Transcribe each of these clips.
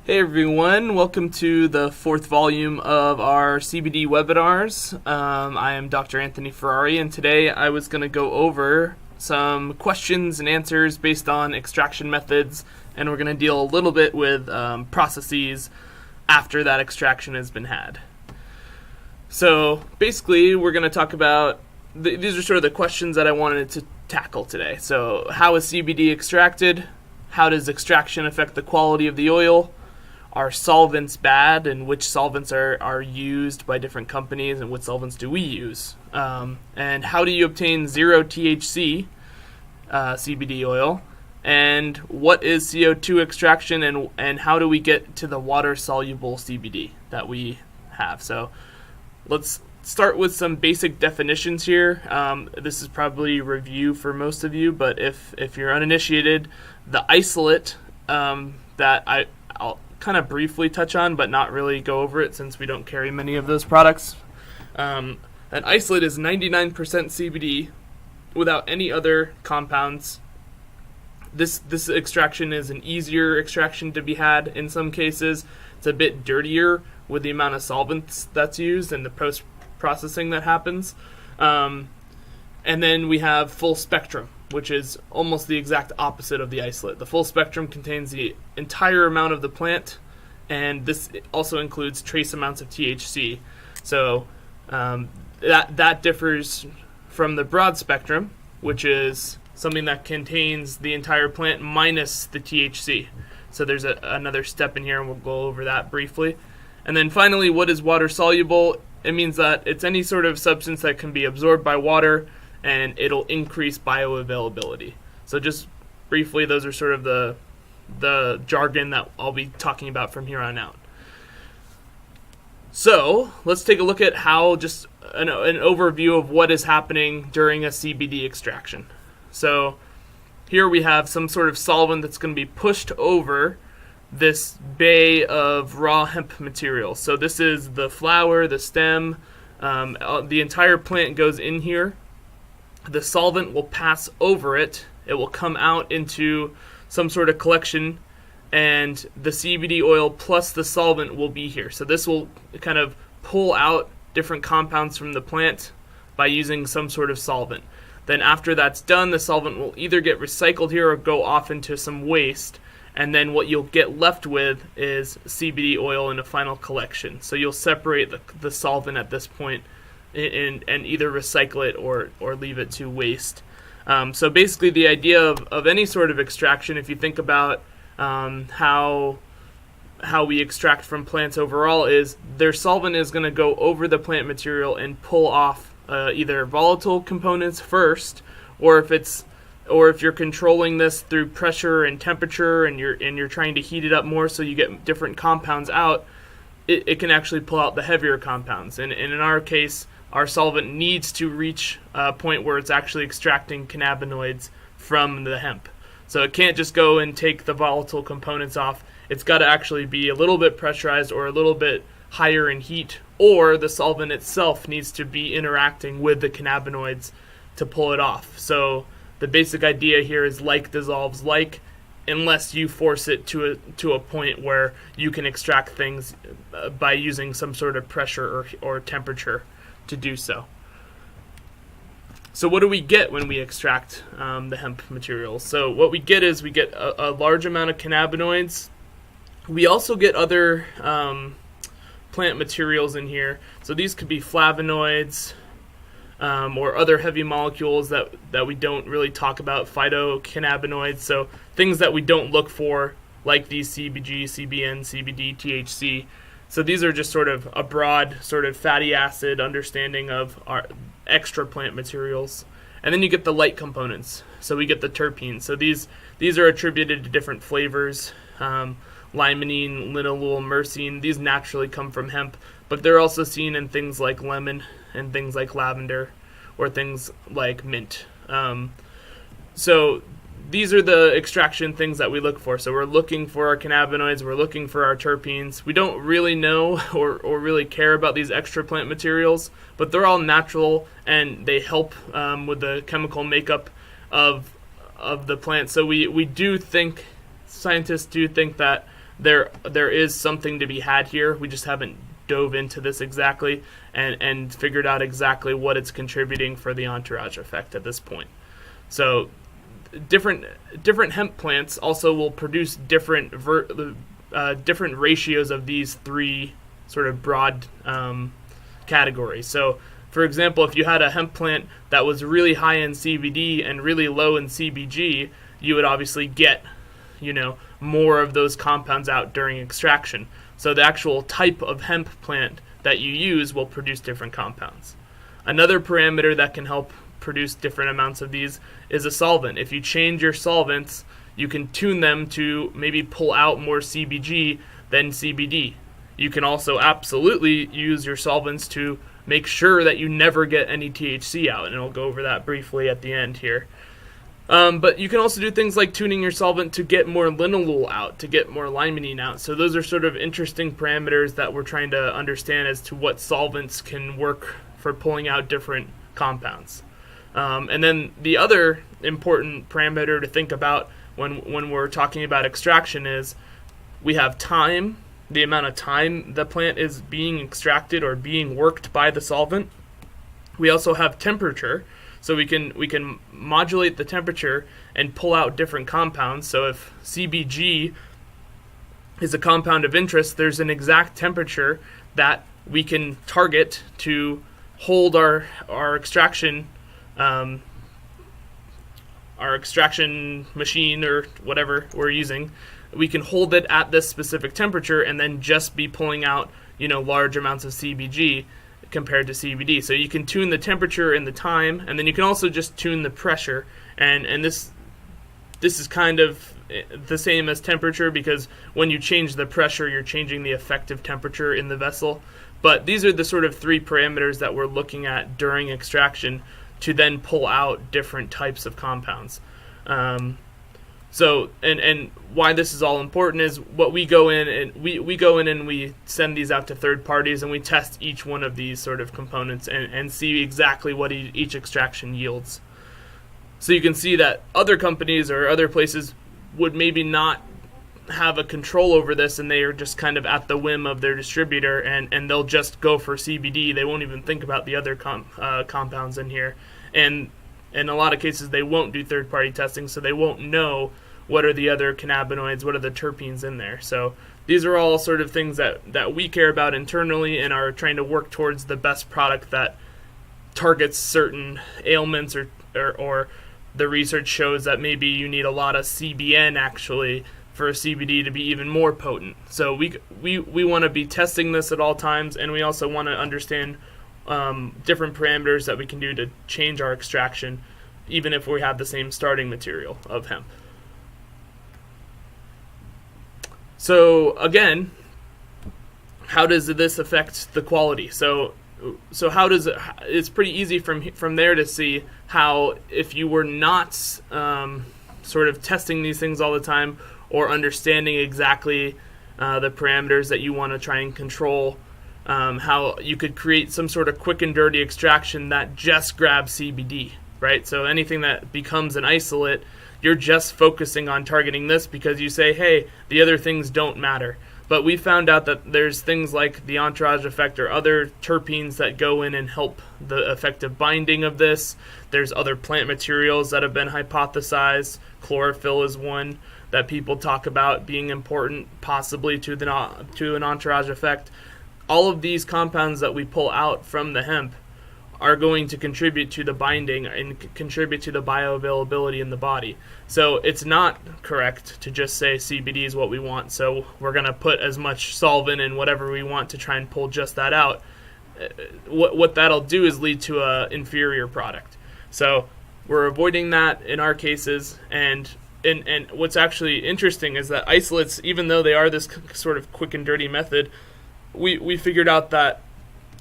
Hey everyone, welcome to the fourth volume of our CBD webinars. I am Dr. Anthony Ferrari, and today I was going to go over some questions and answers based on extraction methods, and we're going to deal a little bit with processes after that extraction has been had. So basically, we're going to talk about, these are sort of the questions that I wanted to tackle today. So how is CBD extracted? How does extraction affect the quality of the oil? Are solvents bad, and which solvents are used by different companies, and what solvents do we use? And how do you obtain zero THC CBD oil? And what is CO2 extraction, and how do we get to the water-soluble CBD that we have? So let's start with some basic definitions here. This is probably review for most of you, but if you're uninitiated, the isolate that I'll kind of briefly touch on, but not really go over it since we don't carry many of those products. An isolate is 99% CBD without any other compounds. This extraction is an easier extraction to be had in some cases. It's a bit dirtier with the amount of solvents that's used and the post-processing that happens. And then we have full spectrum, which is almost the exact opposite of the isolate. The full spectrum contains the entire amount of the plant, and this also includes trace amounts of THC. So that differs from the broad spectrum, which is something that contains the entire plant minus the THC. So there's another step in here, and we'll go over that briefly. And then finally, what is water soluble? It means that it's any sort of substance that can be absorbed by water, and it'll increase bioavailability. So just briefly, those are sort of the jargon that I'll be talking about from here on out. So let's take a look at how, just an overview of what is happening during a CBD extraction. So here we have some sort of solvent that's going to be pushed over this bay of raw hemp material. So this is the flower, the stem, the entire plant goes in here. The solvent will pass over it. It will come out into some sort of collection, and the CBD oil plus the solvent will be here. So this will kind of pull out different compounds from the plant by using some sort of solvent. Then after that's done, the solvent will either get recycled here or go off into some waste, and then what you'll get left with is CBD oil in a final collection. So you'll separate the solvent at this point and either recycle it or leave it to waste. So basically the idea of any sort of extraction, if you think about how we extract from plants overall, is their solvent is going to go over the plant material and pull off either volatile components first, or if you're controlling this through pressure and temperature, and you're trying to heat it up more so you get different compounds out, it can actually pull out the heavier compounds. And in our case, our solvent needs to reach a point where it's actually extracting cannabinoids from the hemp. So it can't just go and take the volatile components off. It's got to actually be a little bit pressurized or a little bit higher in heat, or the solvent itself needs to be interacting with the cannabinoids to pull it off. So the basic idea here is like dissolves like, unless you force it to a point where you can extract things by using some sort of pressure or temperature to do so. So what do we get when we extract the hemp materials? So what we get is we get a large amount of cannabinoids. We also get other plant materials in here. So these could be flavonoids or other heavy molecules that we don't really talk about, phytocannabinoids. So things that we don't look for, like these CBG, CBN, CBD, THC. So these are just sort of a broad sort of fatty acid understanding of our extra plant materials. And then you get the light components. So we get the terpenes. So these are attributed to different flavors. Limonene, linalool, myrcene, these naturally come from hemp, but they're also seen in things like lemon and things like lavender or things like mint. So these are the extraction things that we look for. So we're looking for our cannabinoids, we're looking for our terpenes. We don't really know or really care about these extra plant materials, but they're all natural and they help with the chemical makeup of the plant. So we do think, scientists do think that there is something to be had here. We just haven't dove into this exactly and figured out exactly what it's contributing for the entourage effect at this point. So different hemp plants also will produce different ratios of these three sort of broad categories. So, for example, if you had a hemp plant that was really high in CBD and really low in CBG, you would obviously get, more of those compounds out during extraction. So the actual type of hemp plant that you use will produce different compounds. Another parameter that can help produce different amounts of these is a solvent. If you change your solvents, you can tune them to maybe pull out more CBG than CBD. You can also absolutely use your solvents to make sure that you never get any THC out, and I'll go over that briefly at the end here. But you can also do things like tuning your solvent to get more linalool out, to get more limonene out. So those are sort of interesting parameters that we're trying to understand as to what solvents can work for pulling out different compounds. And then the other important parameter to think about when we're talking about extraction is we have time, the amount of time the plant is being extracted or being worked by the solvent. We also have temperature, so we can modulate the temperature and pull out different compounds. So if CBG is a compound of interest, there's an exact temperature that we can target to hold our extraction machine or whatever we're using. We can hold it at this specific temperature and then just be pulling out, large amounts of CBG compared to CBD. So you can tune the temperature and the time, and then you can also just tune the pressure. And this is kind of the same as temperature, because when you change the pressure, you're changing the effective temperature in the vessel. But these are the sort of three parameters that we're looking at during extraction to then pull out different types of compounds. So why this is all important is what we go in and we go in and we send these out to third parties, and we test each one of these sort of components and see exactly what each extraction yields. So you can see that other companies or other places would maybe not have a control over this, and they are just kind of at the whim of their distributor, and they'll just go for CBD. They won't even think about the other compounds in here. And in a lot of cases, they won't do third-party testing, so they won't know what are the other cannabinoids, what are the terpenes in there. So these are all sort of things that we care about internally and are trying to work towards the best product that targets certain ailments, or the research shows that maybe you need a lot of CBN actually for CBD to be even more potent. So we want to be testing this at all times, and we also want to understand different parameters that we can do to change our extraction, even if we have the same starting material of hemp. So again, how does this affect the quality? So how does it? It's pretty easy from there to see how, if you were not sort of testing these things all the time or understanding exactly the parameters that you want to try and control, how you could create some sort of quick and dirty extraction that just grabs CBD, right? So anything that becomes an isolate, you're just focusing on targeting this because you say, hey, the other things don't matter. But we found out that there's things like the entourage effect or other terpenes that go in and help the effective binding of this. There's other plant materials that have been hypothesized. Chlorophyll is one that people talk about being important, possibly to an entourage effect. All of these compounds that we pull out from the hemp are going to contribute to the binding and contribute to the bioavailability in the body. So it's not correct to just say CBD is what we want, so we're going to put as much solvent in whatever we want to try and pull just that out. What that'll do is lead to an inferior product. So we're avoiding that in our cases, and what's actually interesting is that isolates, even though they are this sort of quick and dirty method, we figured out that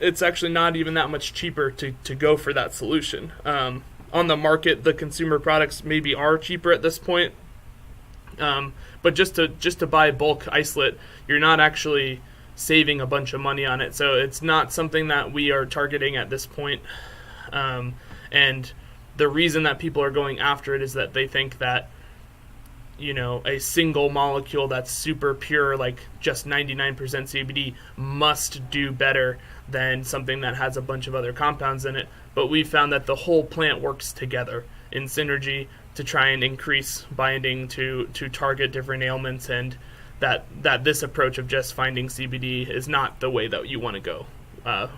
it's actually not even that much cheaper to go for that solution. On the market, the consumer products maybe are cheaper at this point, but just to buy bulk isolate, you're not actually saving a bunch of money on it. So it's not something that we are targeting at this point. And the reason that people are going after it is that they think that, a single molecule that's super pure, like just 99% CBD, must do better than something that has a bunch of other compounds in it. But we found that the whole plant works together in synergy to try and increase binding to target different ailments, and that this approach of just finding CBD is not the way that you want to go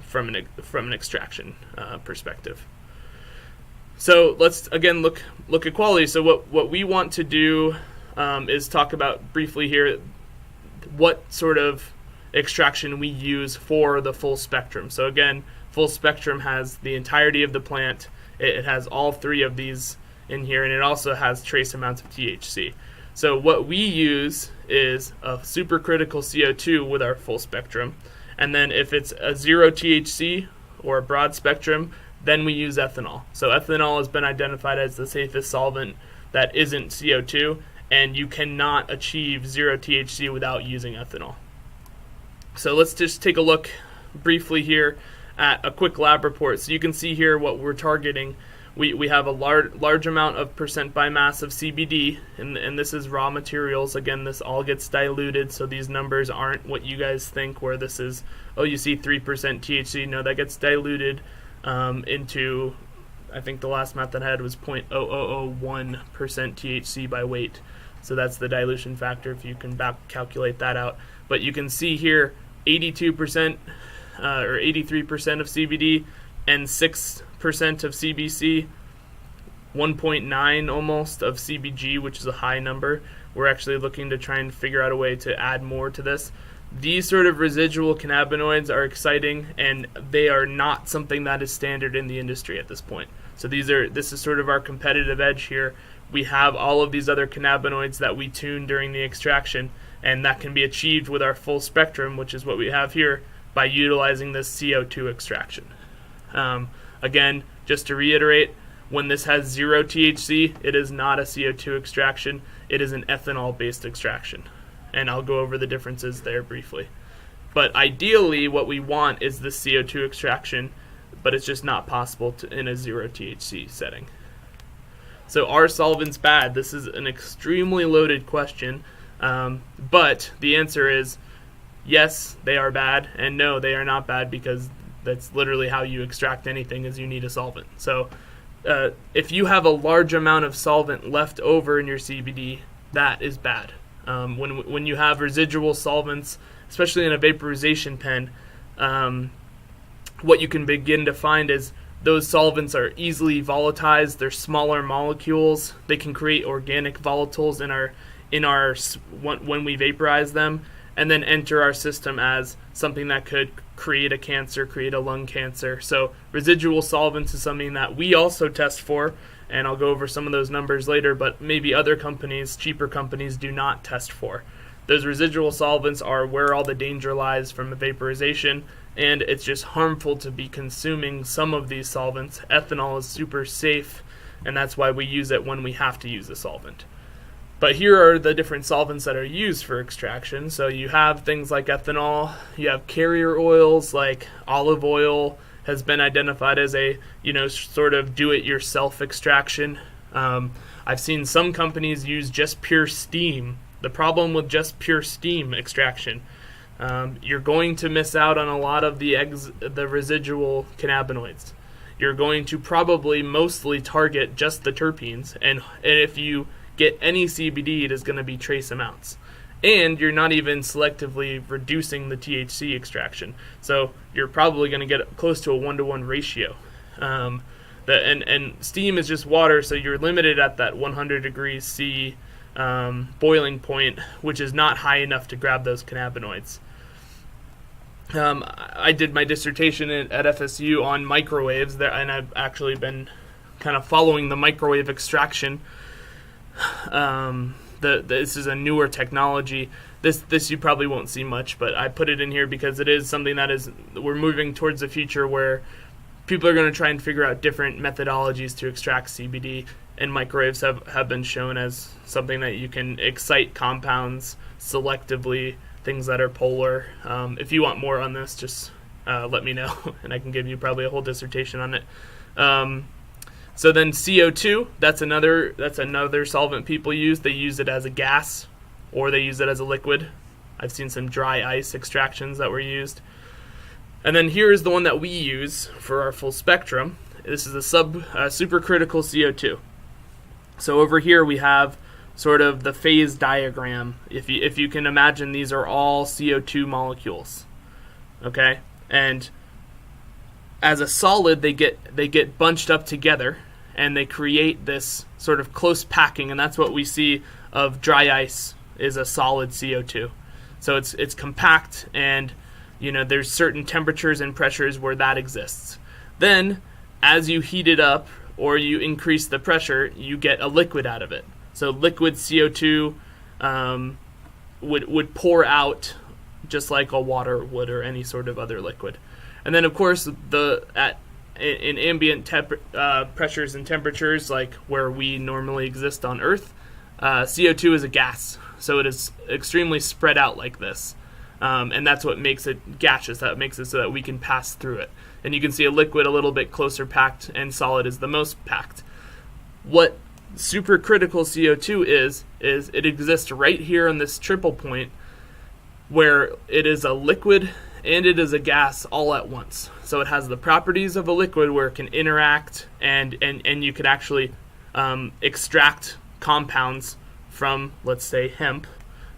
from an extraction perspective. So let's again look at quality. So what we want to do is talk about briefly here what sort of extraction we use for the full spectrum. So again, full spectrum has the entirety of the plant. It has all three of these in here, and it also has trace amounts of THC. So what we use is a supercritical CO2 with our full spectrum, and then if it's a zero THC or a broad spectrum, then we use ethanol. So ethanol has been identified as the safest solvent that isn't CO2, and you cannot achieve zero THC without using ethanol. So let's just take a look briefly here at a quick lab report. So you can see here what we're targeting. We have a large amount of percent by mass of CBD, and this is raw materials. Again, this all gets diluted, so these numbers aren't what you guys think, where this is, oh, you see 3% THC. No, that gets diluted into, I think the last math that I had was 0.0001% THC by weight. So that's the dilution factor, if you can back calculate that out. But you can see here 82% or 83% of CBD and 6% of CBC, 1.9 almost of CBG, which is a high number. We're actually looking to try and figure out a way to add more to this. These sort of residual cannabinoids are exciting, and they are not something that is standard in the industry at this point. So this is sort of our competitive edge here. We have all of these other cannabinoids that we tune during the extraction, and that can be achieved with our full spectrum, which is what we have here, by utilizing this CO2 extraction. Again, just to reiterate, when this has zero THC, it is not a CO2 extraction. It is an ethanol-based extraction. And I'll go over the differences there briefly. But ideally, what we want is the CO2 extraction, but it's just not possible in a zero THC setting. So are solvents bad? This is an extremely loaded question, but the answer is yes, they are bad, and no, they are not bad, because that's literally how you extract anything, is you need a solvent. So if you have a large amount of solvent left over in your CBD, that is bad. When you have residual solvents, especially in a vaporization pen, what you can begin to find is those solvents are easily volatilized. They're smaller molecules. They can create organic volatiles when we vaporize them, and then enter our system as something that could create a cancer, create a lung cancer. So residual solvents is something that we also test for, and I'll go over some of those numbers later, but maybe other companies, cheaper companies, do not test for. Those residual solvents are where all the danger lies from a vaporization, and it's just harmful to be consuming some of these solvents. Ethanol is super safe, and that's why we use it when we have to use a solvent. But here are the different solvents that are used for extraction. So you have things like ethanol, you have carrier oils like olive oil has been identified as a, sort of do-it-yourself extraction. I've seen some companies use just pure steam. The problem with just pure steam extraction, you're going to miss out on a lot of the residual cannabinoids. You're going to probably mostly target just the terpenes, and if you get any CBD, it is going to be trace amounts. And you're not even selectively reducing the THC extraction. So you're probably going to get close to a 1-to-1 ratio. And steam is just water, so you're limited at that 100 degrees C boiling point, which is not high enough to grab those cannabinoids. I did my dissertation at FSU on microwaves, and I've actually been kind of following the microwave extraction. This is a newer technology. This you probably won't see much, but I put it in here because it is something we're moving towards the future where people are going to try and figure out different methodologies to extract CBD, and microwaves have been shown as something that you can excite compounds selectively, things that are polar. If you want more on this, just let me know, and I can give you probably a whole dissertation on it. So then CO2, that's another solvent people use. They use it as a gas, or they use it as a liquid. I've seen some dry ice extractions that were used. And then here is the one that we use for our full spectrum. This is a supercritical CO2. So over here we have sort of the phase diagram. If you can imagine, these are all CO2 molecules. Okay? And as a solid, they get bunched up together, and they create this sort of close packing, and that's what we see of dry ice is a solid CO2. So it's compact, and there's certain temperatures and pressures where that exists. Then, as you heat it up or you increase the pressure, you get a liquid out of it. So liquid CO2 would pour out just like a water would or any sort of other liquid. And then, of course, in ambient pressures and temperatures, like where we normally exist on Earth, CO2 is a gas, so it is extremely spread out like this. And that's what makes it gaseous. That makes it so that we can pass through it. And you can see a liquid a little bit closer packed, and solid is the most packed. What supercritical CO2 is it exists right here on this triple point, where it is a liquid and it is a gas all at once. So it has the properties of a liquid where it can interact, and you could actually extract compounds from, let's say, hemp,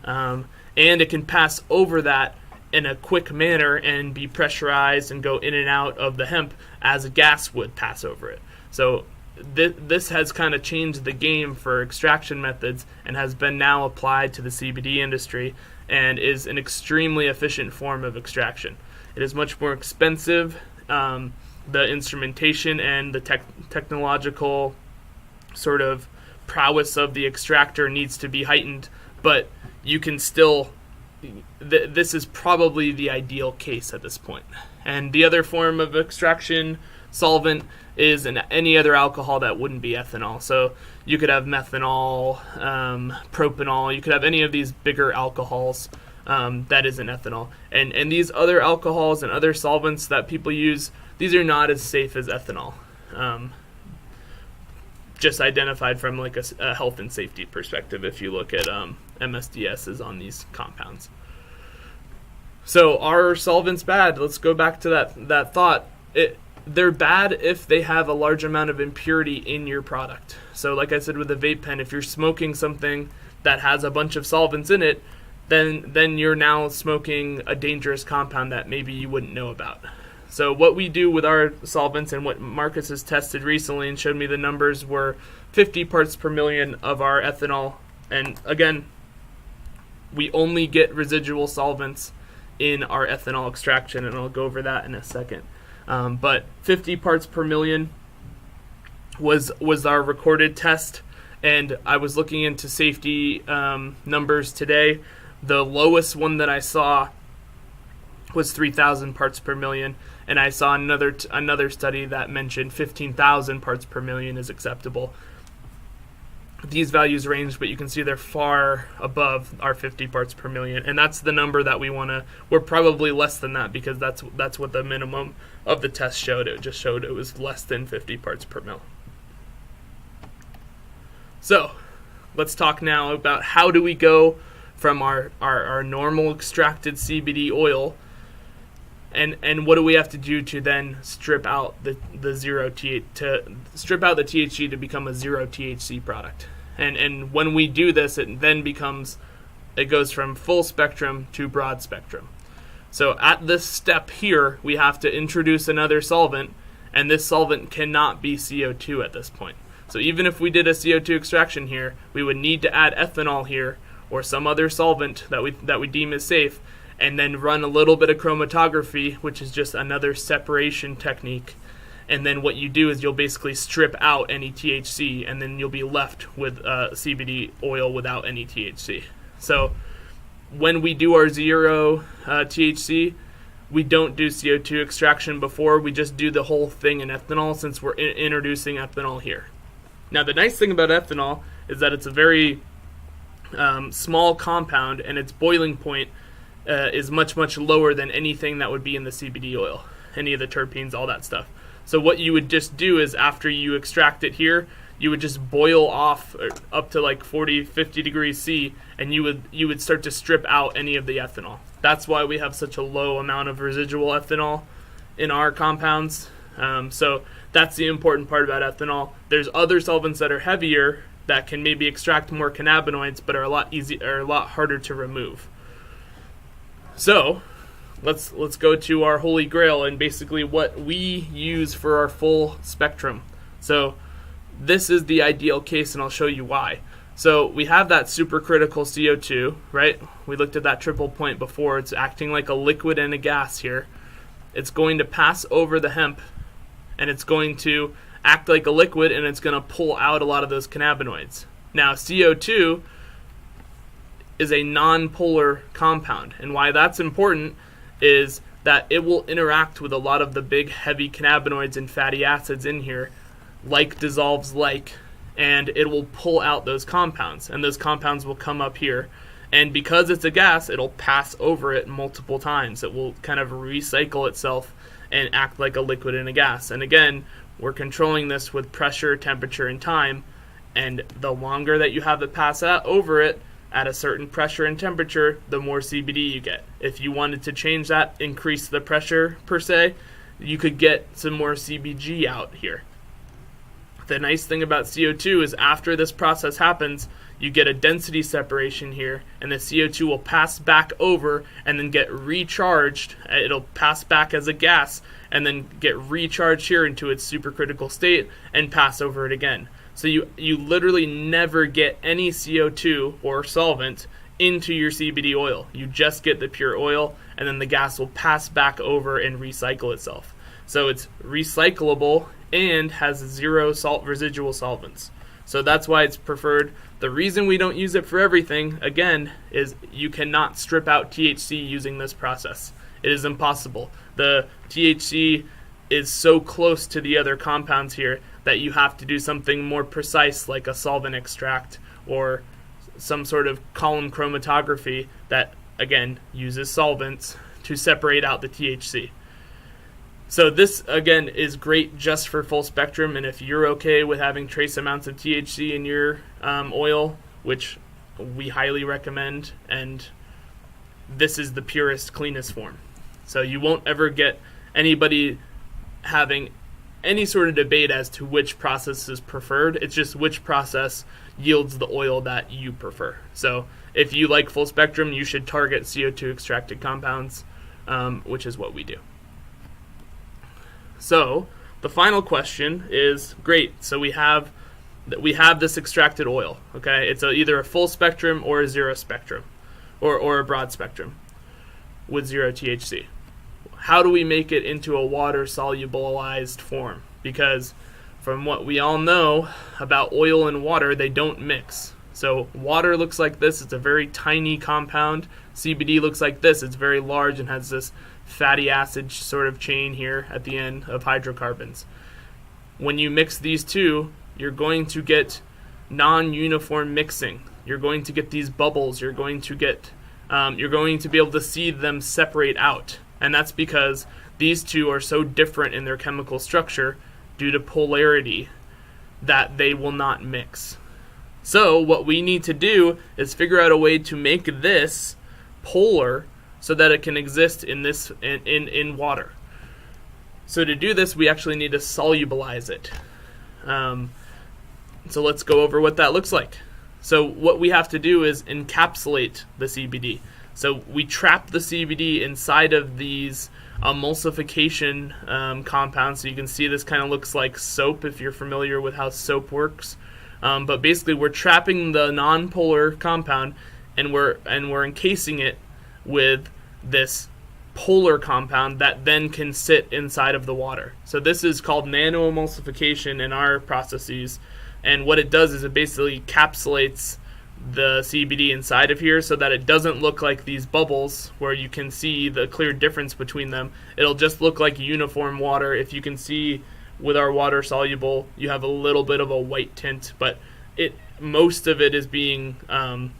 and it can pass over that in a quick manner and be pressurized and go in and out of the hemp as a gas would pass over it. So this has kind of changed the game for extraction methods and has been now applied to the CBD industry, and is an extremely efficient form of extraction. It is much more expensive. The instrumentation and the technological sort of prowess of the extractor needs to be heightened, but you can still, this is probably the ideal case at this point. And the other form of extraction solvent is any other alcohol that wouldn't be ethanol. So you could have methanol, propanol, you could have any of these bigger alcohols that isn't ethanol. And these other alcohols and other solvents that people use, these are not as safe as ethanol. Just identified from like a health and safety perspective if you look at MSDSs on these compounds. So are solvents bad? Let's go back to that thought. They're bad if they have a large amount of impurity in your product. So like I said with the vape pen, if you're smoking something that has a bunch of solvents in it, then you're now smoking a dangerous compound that maybe you wouldn't know about. So what we do with our solvents, and what Marcus has tested recently and showed me the numbers, were 50 parts per million of our ethanol. And again, we only get residual solvents in our ethanol extraction, and I'll go over that in a second. But 50 parts per million was our recorded test, and I was looking into safety numbers today. The lowest one that I saw was 3,000 parts per million, and I saw another study that mentioned 15,000 parts per million is acceptable. These values range, but you can see they're far above our 50 parts per million, and that's the number that we want to. We're probably less than that because that's what the minimum of the test showed. It just showed it was less than 50 parts per mil. So let's talk now about how do we go from our normal extracted CBD oil, and what do we have to do to then strip out the THC to become a zero THC product. And when we do this, it goes from full spectrum to broad spectrum. So at this step here, we have to introduce another solvent, and this solvent cannot be CO2 at this point. So even if we did a CO2 extraction here, we would need to add ethanol here or some other solvent that we deem as safe, and then run a little bit of chromatography, which is just another separation technique. And then what you do is you'll basically strip out any THC, and then you'll be left with CBD oil without any THC. So when we do our zero THC, we don't do CO2 extraction before. We just do the whole thing in ethanol, since we're introducing ethanol here. Now, the nice thing about ethanol is that it's a very small compound, and its boiling point is much, much lower than anything that would be in the CBD oil, any of the terpenes, all that stuff. So what you would just do is after you extract it here, you would just boil off up to like 40, 50 degrees C, and you would start to strip out any of the ethanol. That's why we have such a low amount of residual ethanol in our compounds. So that's the important part about ethanol. There's other solvents that are heavier that can maybe extract more cannabinoids, but are a lot harder to remove. So let's go to our holy grail and basically what we use for our full spectrum. So this is the ideal case, and I'll show you why. So we have that supercritical CO2, right? We looked at that triple point before. It's acting like a liquid and a gas here. It's going to pass over the hemp, and it's going to act like a liquid, and it's going to pull out a lot of those cannabinoids. Now, CO2 is a non-polar compound, and why that's important is that it will interact with a lot of the big heavy cannabinoids and fatty acids in here, like dissolves like, and it will pull out those compounds, and those compounds will come up here. And because it's a gas, it'll pass over it multiple times. It will kind of recycle itself and act like a liquid and a gas. And again, we're controlling this with pressure, temperature, and time. And the longer that you have it pass out over it at a certain pressure and temperature, the more CBD you get. If you wanted to change that, increase the pressure per se, you could get some more CBG out here. The nice thing about CO2 is after this process happens, you get a density separation here, and the CO2 will pass back over and then get recharged. It'll pass back as a gas and then get recharged here into its supercritical state and pass over it again. So you literally never get any CO2 or solvent into your CBD oil. You just get the pure oil, and then the gas will pass back over and recycle itself. So it's recyclable and has zero residual solvents. So that's why it's preferred. The reason we don't use it for everything, again, is you cannot strip out THC using this process. It is impossible. The THC is so close to the other compounds here that you have to do something more precise, like a solvent extract or some sort of column chromatography that, again, uses solvents to separate out the THC. So this, again, is great just for full spectrum, and if you're okay with having trace amounts of THC in your oil, which we highly recommend, and this is the purest, cleanest form. So you won't ever get anybody having any sort of debate as to which process is preferred. It's just which process yields the oil that you prefer. So if you like full spectrum, you should target CO2 extracted compounds, which is what we do. So the final question is, great, so we have this extracted oil, okay? It's either a full spectrum or a zero spectrum, or a broad spectrum with zero THC. How do we make it into a water-solubilized form? Because from what we all know about oil and water, they don't mix. So water looks like this, it's a very tiny compound. CBD looks like this, it's very large and has this fatty acid sort of chain here at the end of hydrocarbons. When you mix these two, you're going to get non-uniform mixing. You're going to get these bubbles. You're going to be able to see them separate out. And that's because these two are so different in their chemical structure due to polarity that they will not mix. So what we need to do is figure out a way to make this polar so that it can exist in water. So to do this, we actually need to solubilize it. So let's go over what that looks like. So what we have to do is encapsulate the CBD. So we trap the CBD inside of these emulsification compounds. So you can see this kind of looks like soap if you're familiar with how soap works. But basically we're trapping the nonpolar compound and we're encasing it with this polar compound that then can sit inside of the water. So this is called nanoemulsification in our processes, and what it does is it basically encapsulates the CBD inside of here so that it doesn't look like these bubbles where you can see the clear difference between them. It'll just look like uniform water. If you can see with our water soluble, you have a little bit of a white tint, but most of it is being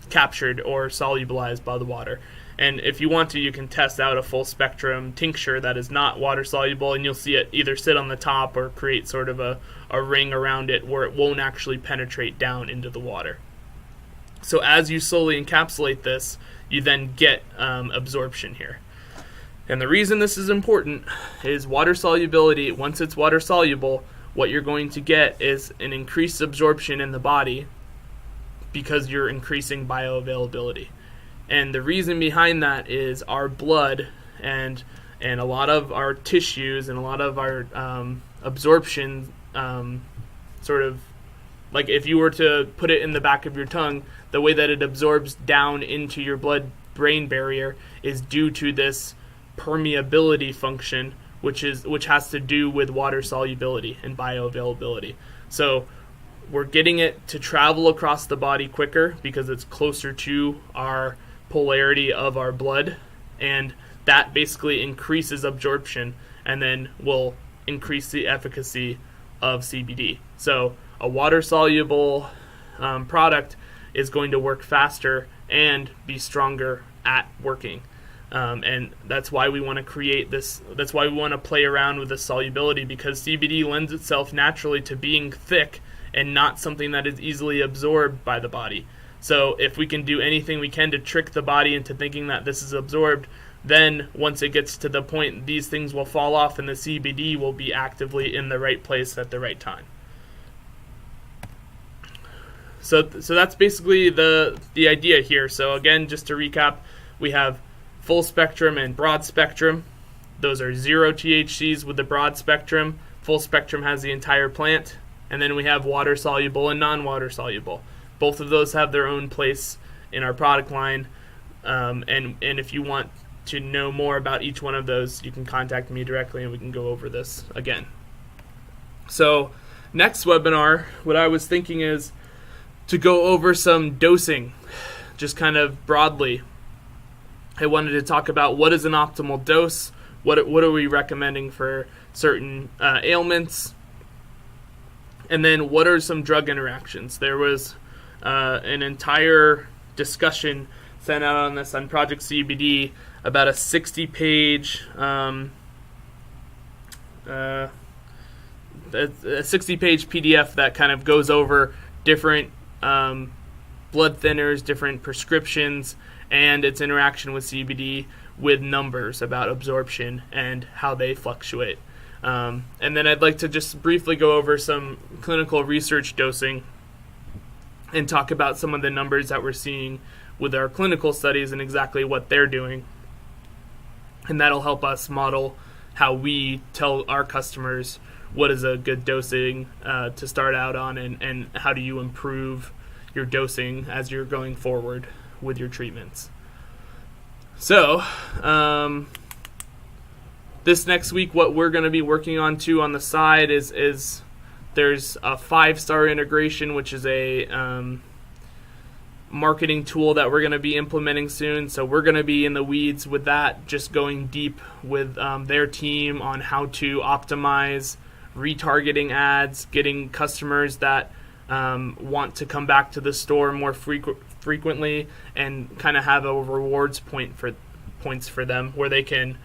captured or solubilized by the water. And if you want to, you can test out a full spectrum tincture that is not water soluble, and you'll see it either sit on the top or create sort of a ring around it where it won't actually penetrate down into the water. So as you slowly encapsulate this, you then get absorption here. And the reason this is important is water solubility. Once it's water soluble, what you're going to get is an increased absorption in the body because you're increasing bioavailability. And the reason behind that is our blood and a lot of our tissues and a lot of our absorption, sort of like if you were to put it in the back of your tongue, the way that it absorbs down into your blood-brain barrier is due to this permeability function, which has to do with water solubility and bioavailability. So we're getting it to travel across the body quicker because it's closer to our polarity of our blood, and that basically increases absorption and then will increase the efficacy of CBD. So a water-soluble product is going to work faster and be stronger at working. And that's why we want to create this. That's why we want to play around with the solubility, because CBD lends itself naturally to being thick and not something that is easily absorbed by the body. So if we can do anything we can to trick the body into thinking that this is absorbed, then once it gets to the point, these things will fall off and the CBD will be actively in the right place at the right time. So that's basically the idea here. So again, just to recap, we have full spectrum and broad spectrum. Those are 0 THCs with the broad spectrum. Full spectrum has the entire plant. And then we have water soluble and non-water soluble. Both of those have their own place in our product line. And if you want to know more about each one of those, you can contact me directly and we can go over this again. So next webinar, what I was thinking is to go over some dosing, just kind of broadly. I wanted to talk about what is an optimal dose, what are we recommending for certain ailments, and then what are some drug interactions. There was an entire discussion sent out on this on Project CBD, about a 60-page PDF that kind of goes over different blood thinners, different prescriptions, and its interaction with CBD with numbers about absorption and how they fluctuate. And then I'd like to just briefly go over some clinical research dosing and talk about some of the numbers that we're seeing with our clinical studies and exactly what they're doing. And that'll help us model how we tell our customers what is a good dosing to start out on, and how do you improve your dosing as you're going forward with your treatments. So, this next week, what we're going to be working on too on the side is there's a 5-star integration, which is a marketing tool that we're going to be implementing soon. So we're going to be in the weeds with that, just going deep with their team on how to optimize retargeting ads, getting customers that want to come back to the store more frequently, and kind of have a rewards points for them where they can,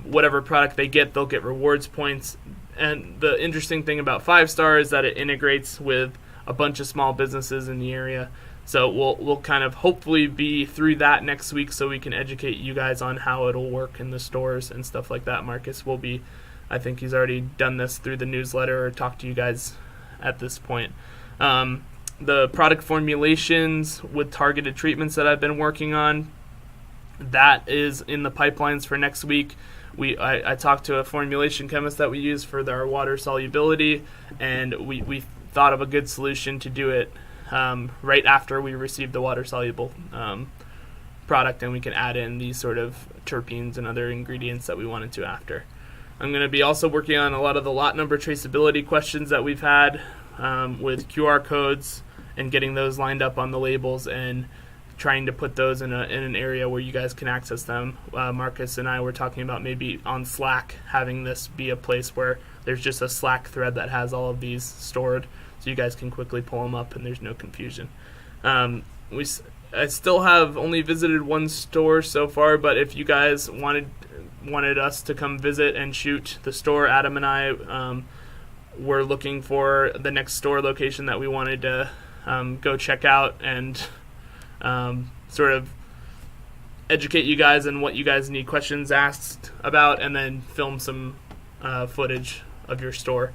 whatever product they get, they'll get rewards points. And the interesting thing about 5-star is that it integrates with a bunch of small businesses in the area. So we'll kind of hopefully be through that next week so we can educate you guys on how it'll work in the stores and stuff like that. Marcus will be, I think he's already done this through the newsletter or talked to you guys at this point. The product formulations with targeted treatments that I've been working on, that is in the pipelines for next week. I talked to a formulation chemist that we use for our water solubility, and we thought of a good solution to do it right after we receive the water soluble product, and we can add in these sort of terpenes and other ingredients that we wanted to after. I'm going to be also working on a lot of the lot number traceability questions that we've had with QR codes and getting those lined up on the labels and trying to put those in an area where you guys can access them. Marcus and I were talking about maybe on Slack having this be a place where there's just a Slack thread that has all of these stored, so you guys can quickly pull them up and there's no confusion. I still have only visited one store so far, but if you guys wanted us to come visit and shoot the store, Adam and I were looking for the next store location that we wanted to go check out and sort of educate you guys on what you guys need questions asked about, and then film some footage of your store.